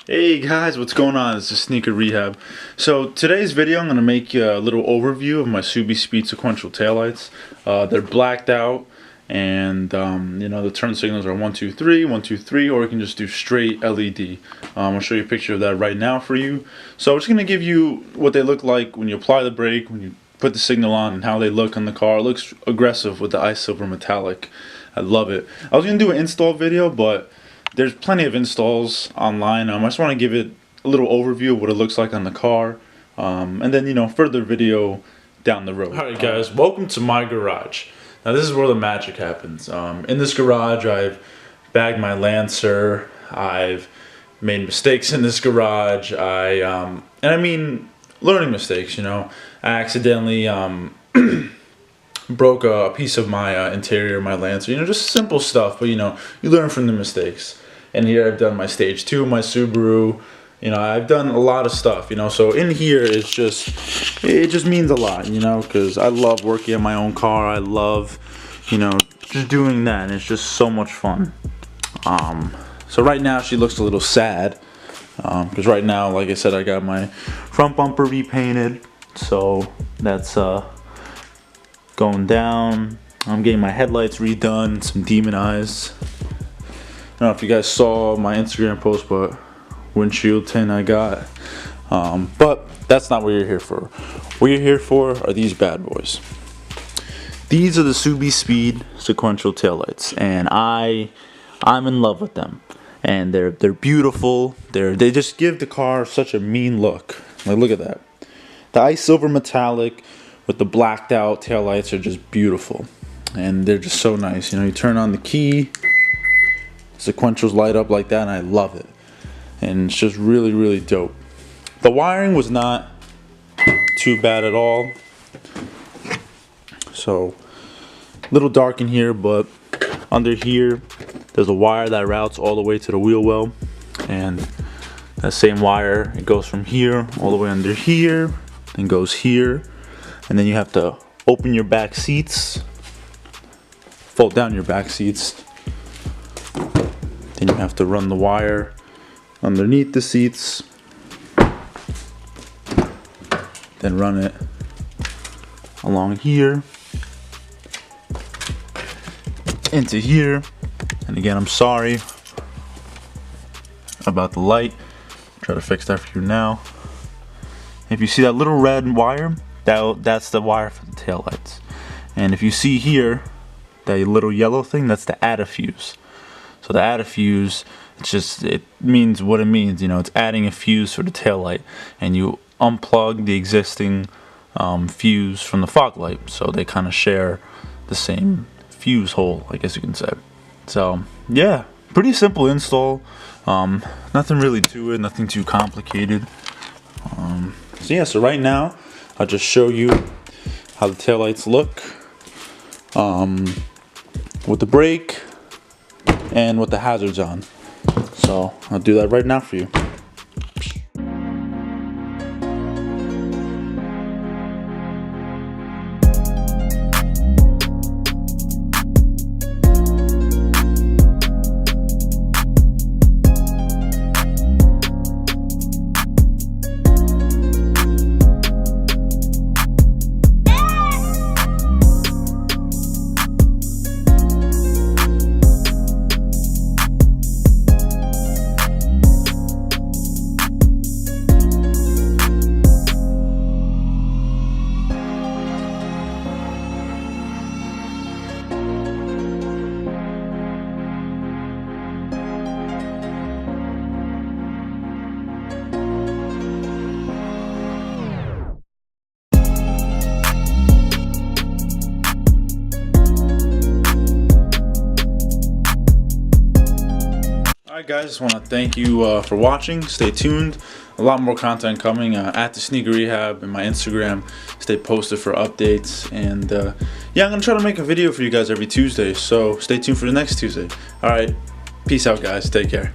Hey guys, what's going on? This is Sneaker Rehab. So today's video I'm going to make a little overview of my SubiSpeed sequential taillights. They're blacked out and you know, the turn signals are 1, 2, 3, 1, 2, 3, or you can just do straight LED. I'll show you a picture of that right now for you. So I'm just going to give you what they look like when you apply the brake, when you put the signal on, and how they look on the car. It looks aggressive with the ice silver metallic. I love it. I was going to do an install video, but there's plenty of installs online. I just want to give it a little overview of what it looks like on the car, and then, you know, further video down the road. Alright guys, welcome to my garage. Now this is where the magic happens. In this garage I've bagged my Lancer, I've made mistakes in this garage, and I mean learning mistakes, you know. I accidentally broke a piece of my interior of my Lancer, you know, just simple stuff, but you know, you learn from the mistakes. And here I've done my stage 2, my Subaru, you know, I've done a lot of stuff, you know, so in here it just means a lot, you know, because I love working on my own car. I love, you know, just doing that, and it's just so much fun. So right now she looks a little sad, because right now, like I said, I got my front bumper repainted, so that's going down. I'm getting my headlights redone, some demon eyes. I don't know if you guys saw my Instagram post, but windshield tint I got. But that's not what you're here for. What you're here for are these bad boys. These are the SubiSpeed sequential taillights, and I'm in love with them. And they're beautiful. They just give the car such a mean look. Like, look at that. The ice silver metallic with the blacked out taillights are just beautiful, and they're just so nice. You know, you turn on the key, sequentials light up like that, and I love it. And it's just really, really dope. The wiring was not too bad at all. So a little dark in here, but under here there's a wire that routes all the way to the wheel well, and that same wire, it goes from here all the way under here and goes here. And then you have to open your back seats, fold down your back seats. Then you have to run the wire underneath the seats. Then run it along here into here. And again, I'm sorry about the light. I'll try to fix that for you now. If you see that little red wire, that's the wire for the taillights. And if you see here that little yellow thing, that's the add a fuse. So the add a fuse, it means what it means, you know, it's adding a fuse for the taillight, and you unplug the existing fuse from the fog light, so they kind of share the same fuse hole, I guess you can say. So yeah, pretty simple install. Nothing really to it, nothing too complicated. So yeah, so right now I'll just show you how the taillights look with the brake and with the hazards on. So I'll do that right now for you. Alright guys, just want to thank you for watching. Stay tuned. A lot more content coming at the Sneaker Rehab and my Instagram. Stay posted for updates. And yeah, I'm going to try to make a video for you guys every Tuesday. So stay tuned for the next Tuesday. Alright, peace out guys. Take care.